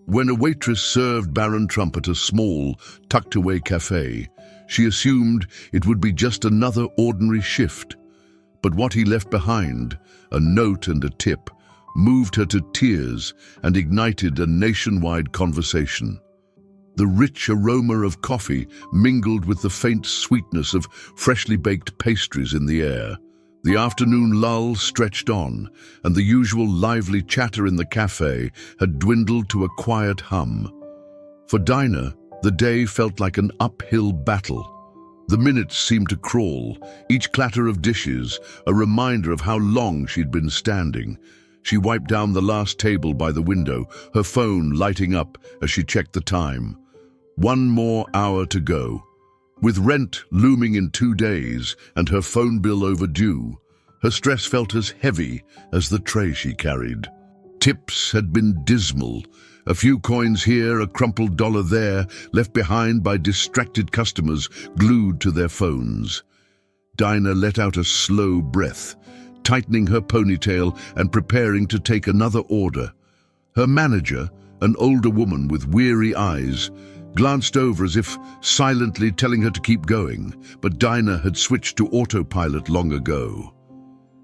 When a waitress served Barron Trump at a small, tucked-away cafe, she assumed it would be just another ordinary shift. But what he left behind, a note and a tip, moved her to tears and ignited a nationwide conversation. The rich aroma of coffee mingled with the faint sweetness of freshly baked pastries in the air. The afternoon lull stretched on, and the usual lively chatter in the cafe had dwindled to a quiet hum. For Dinah, the day felt like an uphill battle. The minutes seemed to crawl, each clatter of dishes a reminder of how long she'd been standing. She wiped down the last table by the window, her phone lighting up as she checked the time. 1 more hour to go. With rent looming in 2 days and her phone bill overdue, her stress felt as heavy as the tray she carried. Tips had been dismal. A few coins here, a crumpled dollar there, left behind by distracted customers glued to their phones. Dinah let out a slow breath, tightening her ponytail and preparing to take another order. Her manager, an older woman with weary eyes, glanced over as if silently telling her to keep going, but Dinah had switched to autopilot long ago.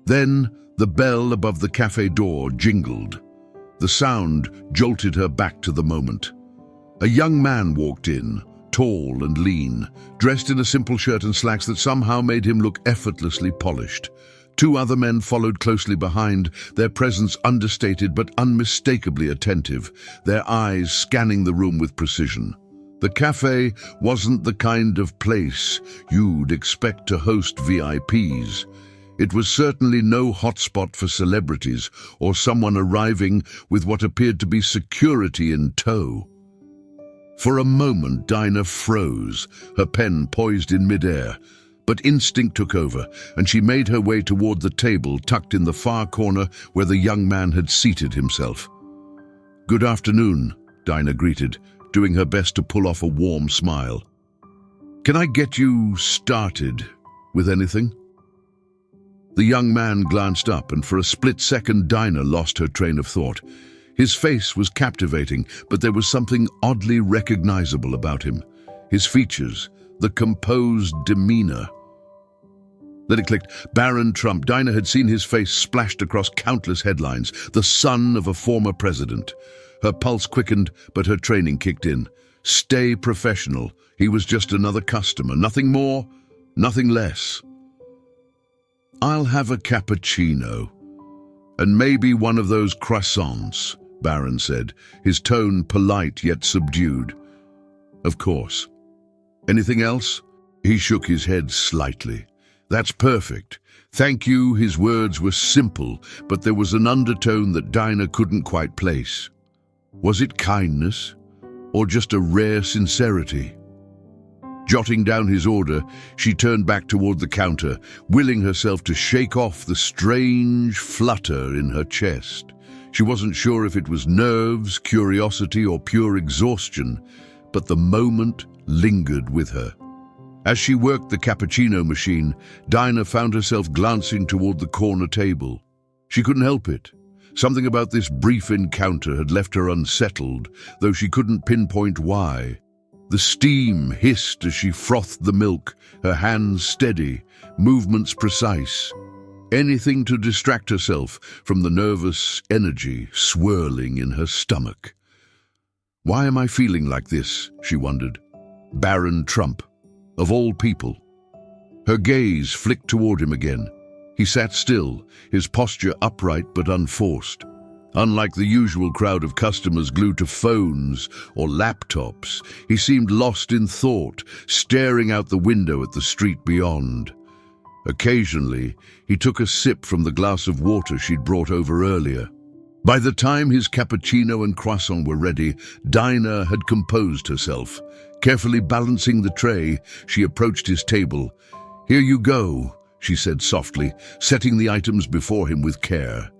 Then the bell above the cafe door jingled. The sound jolted her back to the moment. A young man walked in, tall and lean, dressed in a simple shirt and slacks that somehow made him look effortlessly polished. 2 other men followed closely behind, their presence understated but unmistakably attentive, their eyes scanning the room with precision. The cafe wasn't the kind of place you'd expect to host VIPs. It was certainly no hotspot for celebrities or someone arriving with what appeared to be security in tow. For a moment, Dinah froze, her pen poised in midair. But instinct took over, and she made her way toward the table tucked in the far corner where the young man had seated himself. "Good afternoon," Dinah greeted, doing her best to pull off a warm smile. "Can I get you started with anything?" The young man glanced up, and for a split second Dinah lost her train of thought. His face was captivating, but there was something oddly recognizable about him. His features, the composed demeanor. Then it clicked. Barron Trump. Dinah had seen his face splashed across countless headlines. The son of a former president. Her pulse quickened, but her training kicked in. Stay professional. He was just another customer. Nothing more, nothing less. "I'll have a cappuccino. And maybe one of those croissants," Barron said, his tone polite yet subdued. "Of course. Anything else?" He shook his head slightly. "That's perfect. Thank you." His words were simple, but there was an undertone that Dinah couldn't quite place. Was it kindness, or just a rare sincerity? Jotting down his order, she turned back toward the counter, willing herself to shake off the strange flutter in her chest. She wasn't sure if it was nerves, curiosity, or pure exhaustion, but the moment lingered with her. As she worked the cappuccino machine, Dinah found herself glancing toward the corner table. She couldn't help it. Something about this brief encounter had left her unsettled, though she couldn't pinpoint why. The steam hissed as she frothed the milk, her hands steady, movements precise. Anything to distract herself from the nervous energy swirling in her stomach. Why am I feeling like this, she wondered. Barron Trump, of all people. Her gaze flicked toward him again. He sat still, his posture upright but unforced. Unlike the usual crowd of customers glued to phones or laptops, he seemed lost in thought, staring out the window at the street beyond. Occasionally, he took a sip from the glass of water she'd brought over earlier. By the time his cappuccino and croissant were ready, Dinah had composed herself. Carefully balancing the tray, she approached his table. "Here you go," she said softly, setting the items before him with care.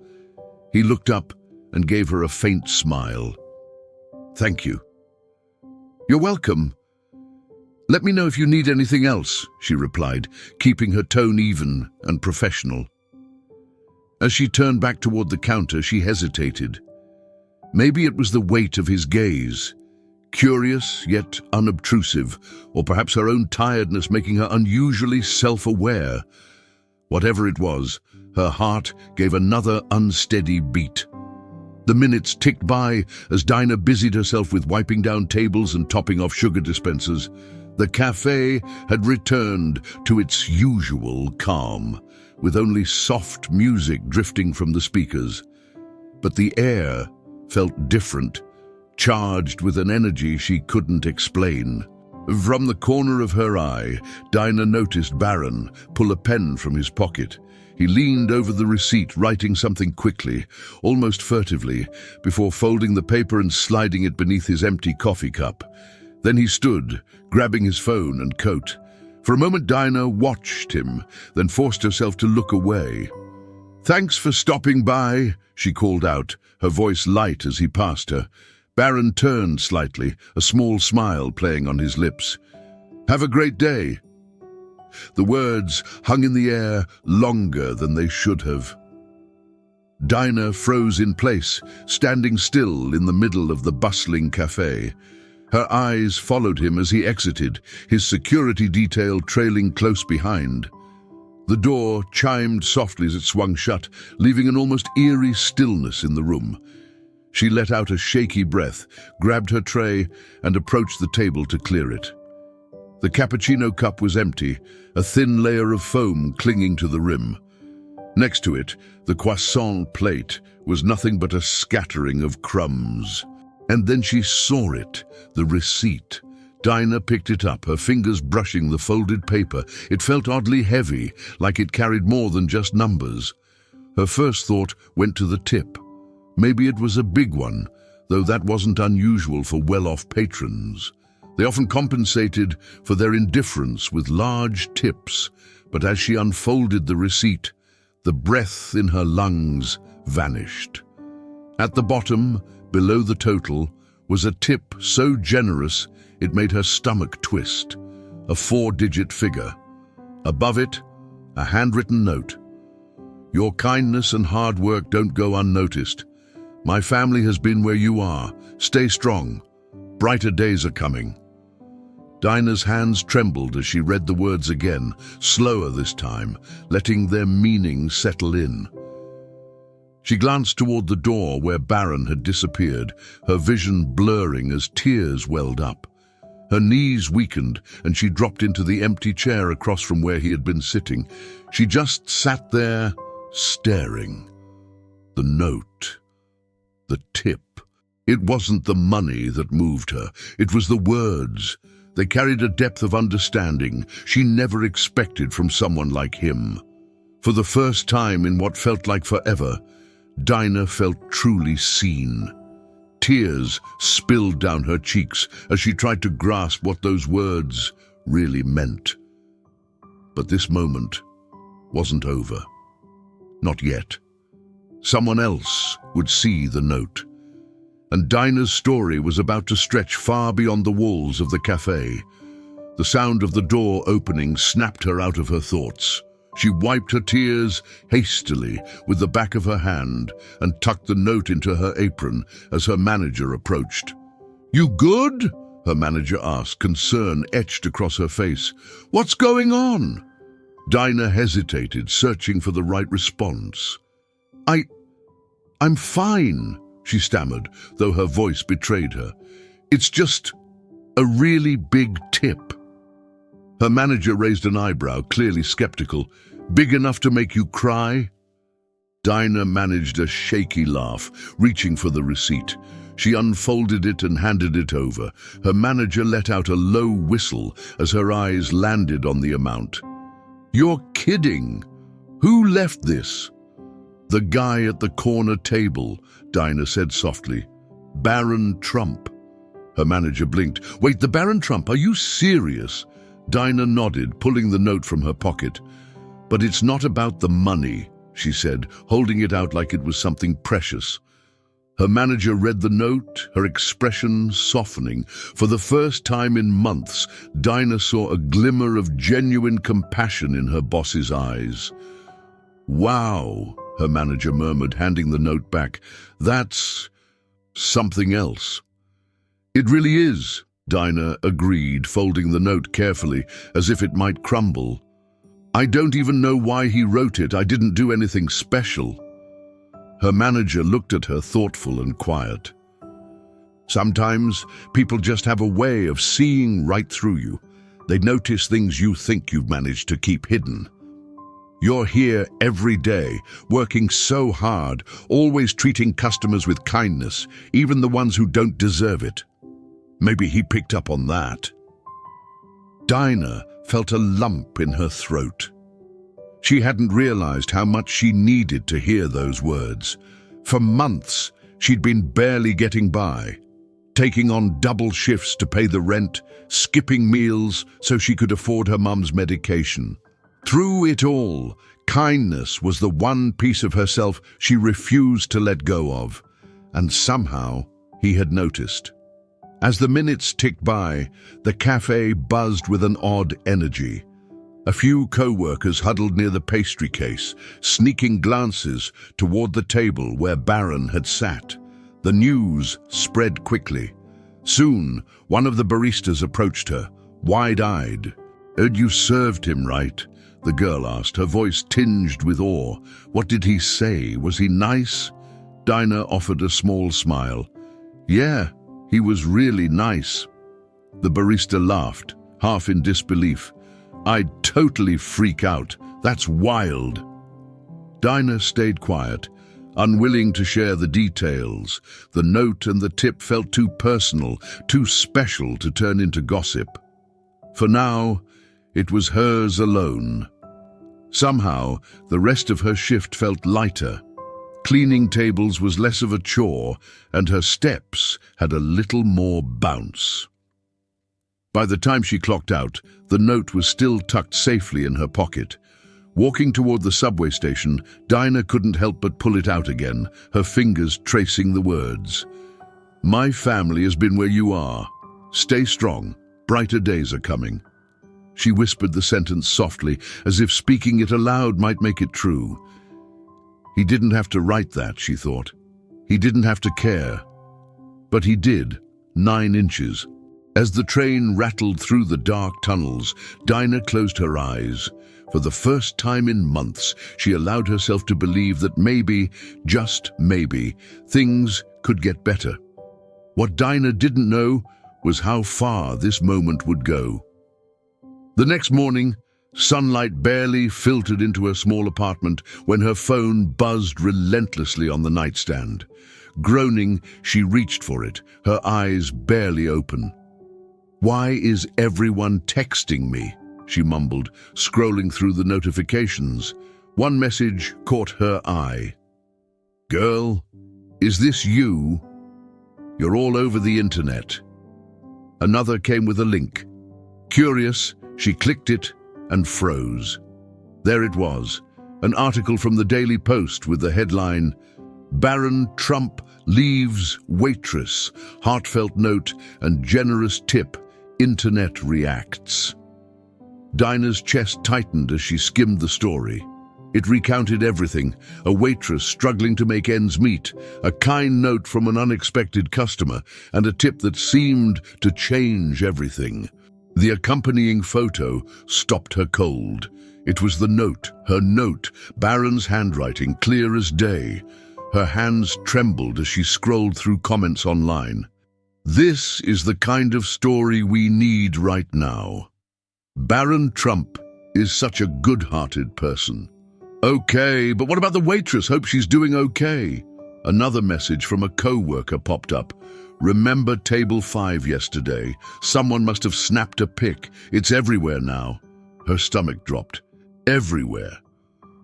He looked up and gave her a faint smile. "Thank you." "You're welcome. Let me know if you need anything else," she replied, keeping her tone even and professional. As she turned back toward the counter, she hesitated. Maybe it was the weight of his gaze, curious yet unobtrusive, or perhaps her own tiredness making her unusually self-aware. Whatever it was, her heart gave another unsteady beat. The minutes ticked by as Dinah busied herself with wiping down tables and topping off sugar dispensers. The cafe had returned to its usual calm, with only soft music drifting from the speakers. But the air felt different, charged with an energy she couldn't explain. From the corner of her eye, Dinah noticed Barron pull a pen from his pocket. He leaned over the receipt, writing something quickly, almost furtively, before folding the paper and sliding it beneath his empty coffee cup. Then he stood, grabbing his phone and coat. For a moment Dinah watched him, then forced herself to look away. "Thanks for stopping by," she called out, her voice light as he passed her. Barron turned slightly, a small smile playing on his lips. "Have a great day." The words hung in the air longer than they should have. Dinah froze in place, standing still in the middle of the bustling cafe. Her eyes followed him as he exited, his security detail trailing close behind. The door chimed softly as it swung shut, leaving an almost eerie stillness in the room. She let out a shaky breath, grabbed her tray, and approached the table to clear it. The cappuccino cup was empty, a thin layer of foam clinging to the rim. Next to it, the croissant plate was nothing but a scattering of crumbs. And then she saw it, the receipt. Dinah picked it up, her fingers brushing the folded paper. It felt oddly heavy, like it carried more than just numbers. Her first thought went to the tip. Maybe it was a big one, though that wasn't unusual for well-off patrons. They often compensated for their indifference with large tips, but as she unfolded the receipt, the breath in her lungs vanished. At the bottom, below the total, was a tip so generous it made her stomach twist, a 4-digit figure. Above it, a handwritten note. "Your kindness and hard work don't go unnoticed. My family has been where you are. Stay strong. Brighter days are coming." Dinah's hands trembled as she read the words again, slower this time, letting their meaning settle in. She glanced toward the door where Barron had disappeared, her vision blurring as tears welled up. Her knees weakened, and she dropped into the empty chair across from where he had been sitting. She just sat there, staring. The note. The tip. It wasn't the money that moved her. It was the words. They carried a depth of understanding she never expected from someone like him. For the first time in what felt like forever, Dinah felt truly seen. Tears spilled down her cheeks as she tried to grasp what those words really meant. But this moment wasn't over. Not yet. Someone else would see the note. And Dinah's story was about to stretch far beyond the walls of the cafe. The sound of the door opening snapped her out of her thoughts. She wiped her tears hastily with the back of her hand and tucked the note into her apron as her manager approached. "You good?" her manager asked, concern etched across her face. "What's going on?" Dinah hesitated, searching for the right response. I'm fine," she stammered, though her voice betrayed her. "It's just a really big tip." Her manager raised an eyebrow, clearly skeptical. "Big enough to make you cry?" Dinah managed a shaky laugh, reaching for the receipt. She unfolded it and handed it over. Her manager let out a low whistle as her eyes landed on the amount. "You're kidding! Who left this?" "The guy at the corner table," Dinah said softly. "Barron Trump." Her manager blinked. "Wait, the Barron Trump? Are you serious?" Dinah nodded, pulling the note from her pocket. "But it's not about the money," she said, holding it out like it was something precious. Her manager read the note, her expression softening. For the first time in months, Dinah saw a glimmer of genuine compassion in her boss's eyes. "Wow," her manager murmured, handing the note back. Something else. It really is, Dinah agreed, folding the note carefully, as if it might crumble. I don't even know why he wrote it. I didn't do anything special. Her manager looked at her, thoughtful and quiet. Sometimes people just have a way of seeing right through you. They notice things you think you've managed to keep hidden. You're here every day, working so hard, always treating customers with kindness, even the ones who don't deserve it. Maybe he picked up on that. Dinah felt a lump in her throat. She hadn't realized how much she needed to hear those words. For months, she'd been barely getting by, taking on double shifts to pay the rent, skipping meals so she could afford her mum's medication. Through it all, kindness was the one piece of herself she refused to let go of, and somehow he had noticed. As the minutes ticked by, the cafe buzzed with an odd energy. A few co-workers huddled near the pastry case, sneaking glances toward the table where Barron had sat. The news spread quickly. Soon, one of the baristas approached her, wide-eyed. "Heard you served him right?" the girl asked, her voice tinged with awe. "What did he say? Was he nice?" Dinah offered a small smile. "Yeah, he was really nice." The barista laughed, half in disbelief. "I'd totally freak out. That's wild." Dinah stayed quiet, unwilling to share the details. The note and the tip felt too personal, too special to turn into gossip. For now, it was hers alone. Somehow, the rest of her shift felt lighter. Cleaning tables was less of a chore, and her steps had a little more bounce. By the time she clocked out, the note was still tucked safely in her pocket. Walking toward the subway station, Dinah couldn't help but pull it out again, her fingers tracing the words. "My family has been where you are. Stay strong. Brighter days are coming." She whispered the sentence softly, as if speaking it aloud might make it true. He didn't have to write that, she thought. He didn't have to care. But he did, 9 inches. As the train rattled through the dark tunnels, Dinah closed her eyes. For the first time in months, she allowed herself to believe that maybe, just maybe, things could get better. What Dinah didn't know was how far this moment would go. The next morning, sunlight barely filtered into her small apartment when her phone buzzed relentlessly on the nightstand. Groaning, she reached for it, her eyes barely open. "Why is everyone texting me?" she mumbled, scrolling through the notifications. One message caught her eye. "Girl, is this you? You're all over the internet." Another came with a link. Curious, she clicked it and froze. There it was, an article from the Daily Post with the headline, "Barron Trump leaves Waitress, heartfelt note and generous tip, internet reacts." Dinah's chest tightened as she skimmed the story. It recounted everything: a waitress struggling to make ends meet, a kind note from an unexpected customer, and a tip that seemed to change everything. The accompanying photo stopped her cold. It was the note, her note, Barron's handwriting, clear as day. Her hands trembled as she scrolled through comments online. "This is the kind of story we need right now. Barron Trump is such a good-hearted person." "Okay, but what about the waitress? Hope she's doing okay." Another message from a co-worker popped up. "Remember table 5 yesterday? Someone must have snapped a pic. It's everywhere now." Her stomach dropped. Everywhere.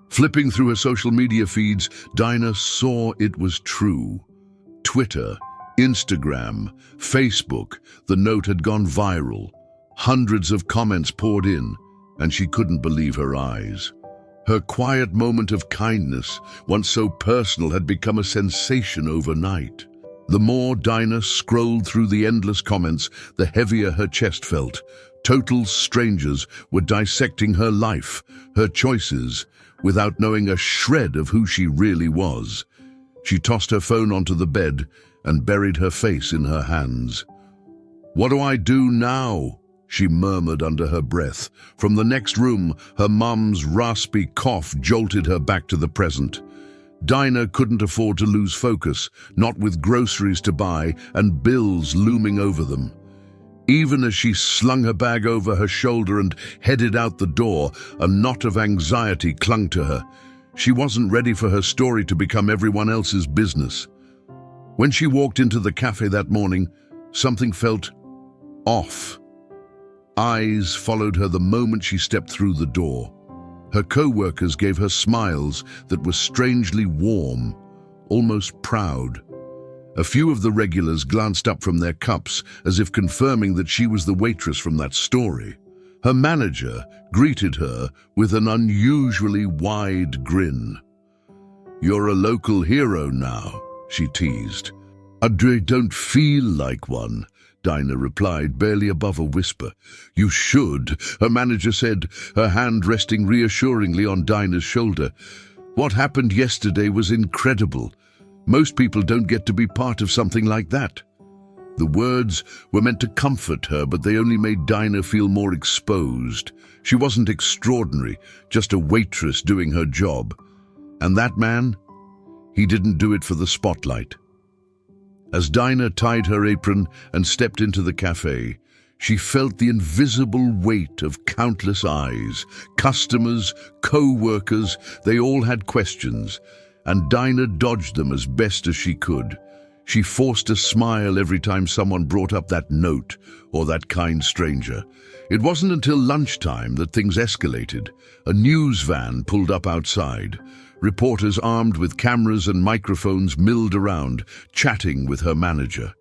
Flipping through her social media feeds, Dinah saw it was true. Twitter, Instagram, Facebook, the note had gone viral. Hundreds of comments poured in, and she couldn't believe her eyes. Her quiet moment of kindness, once so personal, had become a sensation overnight. The more Dinah scrolled through the endless comments, the heavier her chest felt. Total strangers were dissecting her life, her choices, without knowing a shred of who she really was. She tossed her phone onto the bed and buried her face in her hands. "What do I do now?" she murmured under her breath. From the next room, her mum's raspy cough jolted her back to the present. Dinah couldn't afford to lose focus, not with groceries to buy and bills looming over them. Even as she slung her bag over her shoulder and headed out the door, a knot of anxiety clung to her. She wasn't ready for her story to become everyone else's business. When she walked into the cafe that morning, something felt off. Eyes followed her the moment she stepped through the door. Her co-workers gave her smiles that were strangely warm, almost proud. A few of the regulars glanced up from their cups as if confirming that she was the waitress from that story. Her manager greeted her with an unusually wide grin. "You're a local hero now," she teased. "I don't feel like one," Dinah replied, barely above a whisper. "You should," her manager said, her hand resting reassuringly on Dinah's shoulder. "What happened yesterday was incredible. Most people don't get to be part of something like that." The words were meant to comfort her, but they only made Dinah feel more exposed. She wasn't extraordinary, just a waitress doing her job. And that man? He didn't do it for the spotlight. As Dinah tied her apron and stepped into the cafe, she felt the invisible weight of countless eyes. Customers, co-workers, they all had questions, and Dinah dodged them as best as she could. She forced a smile every time someone brought up that note or that kind stranger. It wasn't until lunchtime that things escalated. A news van pulled up outside. Reporters armed with cameras and microphones milled around, chatting with her manager.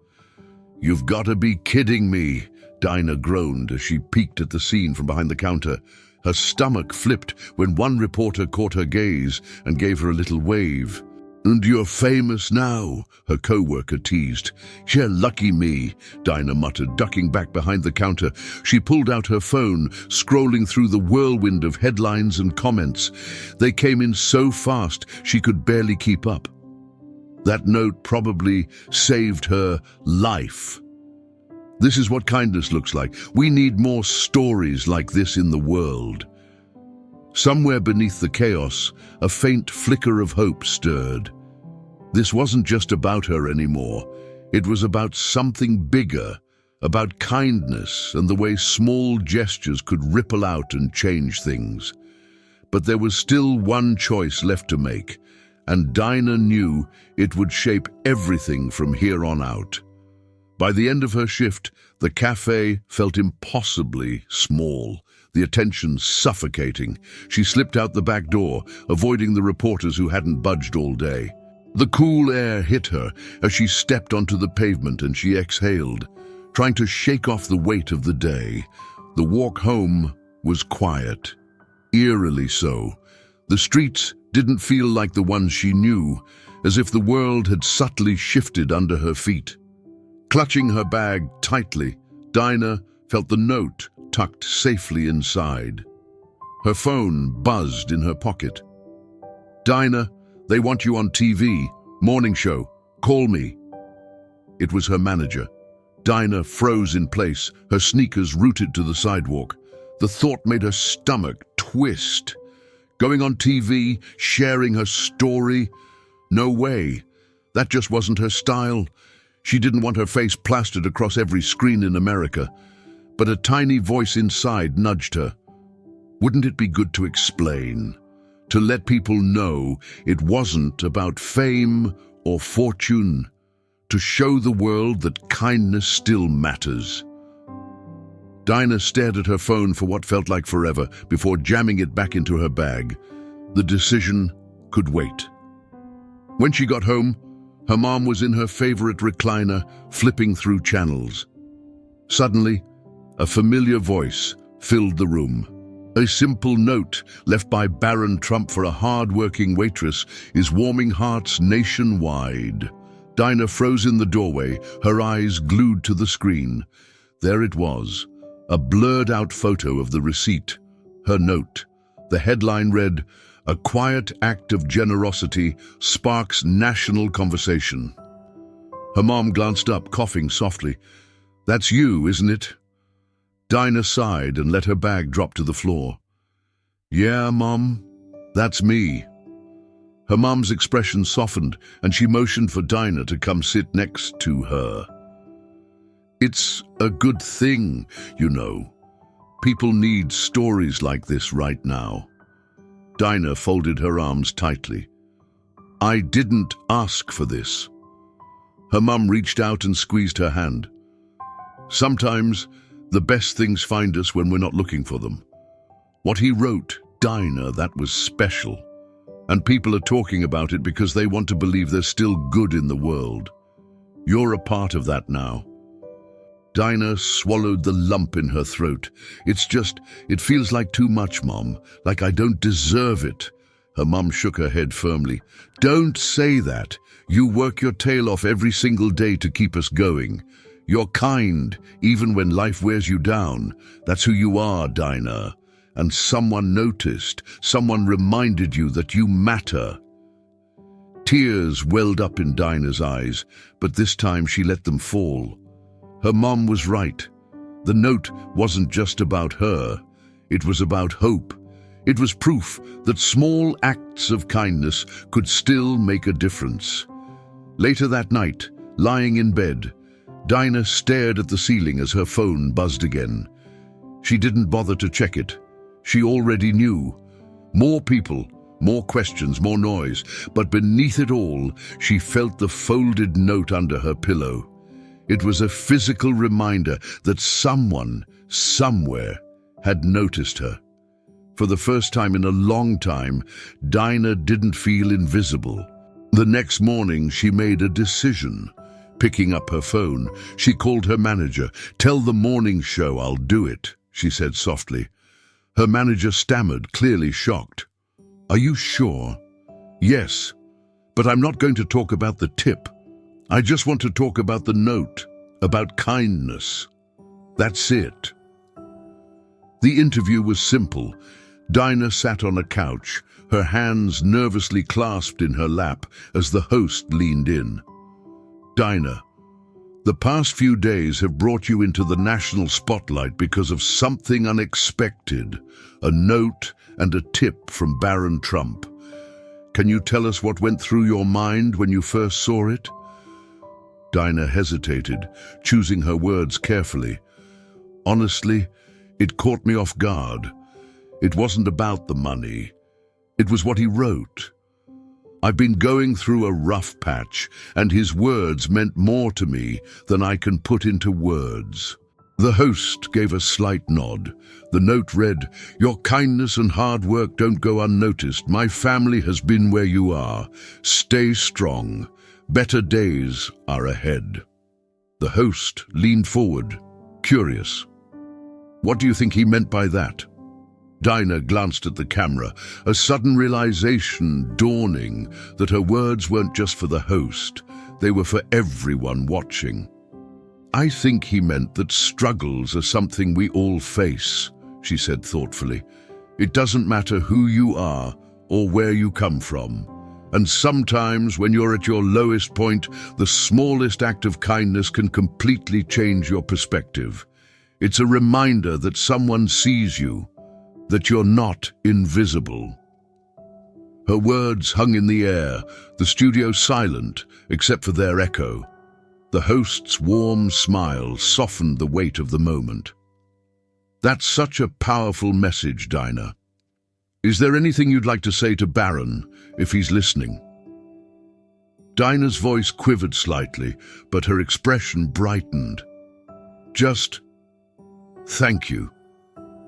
"You've got to be kidding me," Dinah groaned as she peeked at the scene from behind the counter. Her stomach flipped when one reporter caught her gaze and gave her a little wave. "And you're famous now," her co-worker teased. "Yeah, lucky me," Dinah muttered, ducking back behind the counter. She pulled out her phone, scrolling through the whirlwind of headlines and comments. They came in so fast she could barely keep up. That note probably saved her life. This is what kindness looks like. We need more stories like this in the world. Somewhere beneath the chaos, a faint flicker of hope stirred. This wasn't just about her anymore. It was about something bigger, about kindness and the way small gestures could ripple out and change things. But there was still one choice left to make, and Dinah knew it would shape everything from here on out. By the end of her shift, the cafe felt impossibly small, the attention suffocating. She slipped out the back door, avoiding the reporters who hadn't budged all day. The cool air hit her as she stepped onto the pavement and she exhaled, trying to shake off the weight of the day. The walk home was quiet, eerily so. The streets didn't feel like the ones she knew, as if the world had subtly shifted under her feet. Clutching her bag tightly, Dinah felt the note tucked safely inside. Her phone buzzed in her pocket. "Dinah, they want you on TV. Morning show. Call me." It was her manager. Dinah froze in place, her sneakers rooted to the sidewalk. The thought made her stomach twist. Going on TV, sharing her story? No way. That just wasn't her style. She didn't want her face plastered across every screen in America. But a tiny voice inside nudged her. Wouldn't it be good to explain? To let people know it wasn't about fame or fortune, to show the world that kindness still matters. Dinah stared at her phone for what felt like forever before jamming it back into her bag. The decision could wait. When she got home, her mom was in her favorite recliner, flipping through channels. Suddenly, a familiar voice filled the room. A simple note left by Barron for a hard-working waitress is warming hearts nationwide. Dinah froze in the doorway, her eyes glued to the screen. There it was, a blurred-out photo of the receipt. Her note. The headline read, "A quiet act of generosity sparks national conversation." Her mom glanced up, coughing softly. "That's you, isn't it?" Dinah sighed and let her bag drop to the floor. "Yeah, Mom, that's me." Her mom's expression softened, and she motioned for Dinah to come sit next to her. "It's a good thing, you know. People need stories like this right now." Dinah folded her arms tightly. "I didn't ask for this." Her mum reached out and squeezed her hand. "Sometimes the best things find us when we're not looking for them. What he wrote, Dinah, that was special. And people are talking about it because they want to believe there's still good in the world. You're a part of that now." Dinah swallowed the lump in her throat. It feels like too much, Mom, like I don't deserve it." Her mum shook her head firmly. "Don't say that. You work your tail off every single day to keep us going. You're kind, even when life wears you down. That's who you are, Dinah. And someone noticed, someone reminded you that you matter." Tears welled up in Dinah's eyes, but this time she let them fall. Her mom was right. The note wasn't just about her. It was about hope. It was proof that small acts of kindness could still make a difference. Later that night, lying in bed, Dinah stared at the ceiling as her phone buzzed again. She didn't bother to check it. She already knew. More people, more questions, more noise, but beneath it all, she felt the folded note under her pillow. It was a physical reminder that someone, somewhere, had noticed her. For the first time in a long time, Dinah didn't feel invisible. The next morning, she made a decision. Picking up her phone, she called her manager. "Tell the morning show I'll do it," she said softly. Her manager stammered, clearly shocked. "Are you sure?" "Yes, but I'm not going to talk about the tip. I just want to talk about the note, about kindness. That's it." The interview was simple. Dinah sat on a couch, her hands nervously clasped in her lap as the host leaned in. "Dinah, the past few days have brought you into the national spotlight because of something unexpected, a note and a tip from Barron Trump. Can you tell us what went through your mind when you first saw it?" Dinah hesitated, choosing her words carefully. "Honestly, it caught me off guard. It wasn't about the money. It was what he wrote. I've been going through a rough patch, and his words meant more to me than I can put into words." The host gave a slight nod. The note read, "Your kindness and hard work don't go unnoticed. My family has been where you are. Stay strong. Better days are ahead." The host leaned forward, curious. "What do you think he meant by that?" Dinah glanced at the camera, a sudden realization dawning that her words weren't just for the host, they were for everyone watching. "I think he meant that struggles are something we all face," she said thoughtfully. "It doesn't matter who you are or where you come from. And sometimes when you're at your lowest point, the smallest act of kindness can completely change your perspective. It's a reminder that someone sees you, that you're not invisible." Her words hung in the air, the studio silent, except for their echo. The host's warm smile softened the weight of the moment. "That's such a powerful message, Dinah. Is there anything you'd like to say to Barron, if he's listening?" Dinah's voice quivered slightly, but her expression brightened. "Just thank you.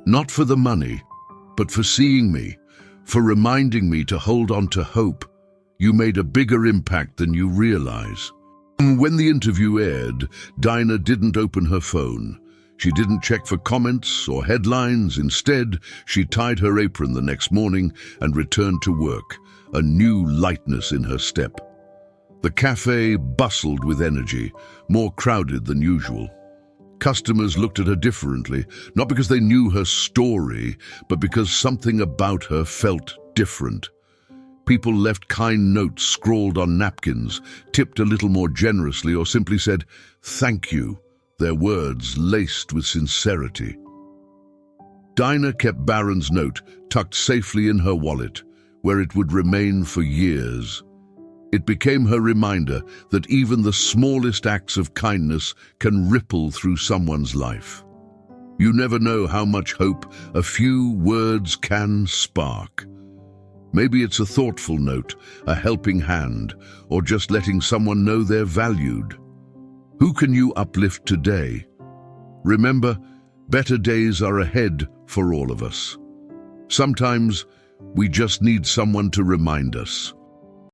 Not for the money, but for seeing me, for reminding me to hold on to hope. You made a bigger impact than you realize." When the interview aired, Dinah didn't open her phone. She didn't check for comments or headlines. Instead, she tied her apron the next morning and returned to work, a new lightness in her step. The cafe bustled with energy, more crowded than usual. Customers looked at her differently, not because they knew her story, but because something about her felt different. People left kind notes scrawled on napkins, tipped a little more generously, or simply said, "Thank you," their words laced with sincerity. Dinah kept Barron's note tucked safely in her wallet, where it would remain for years. It became her reminder that even the smallest acts of kindness can ripple through someone's life. You never know how much hope a few words can spark. Maybe it's a thoughtful note, a helping hand, or just letting someone know they're valued. Who can you uplift today? Remember, better days are ahead for all of us. Sometimes we just need someone to remind us.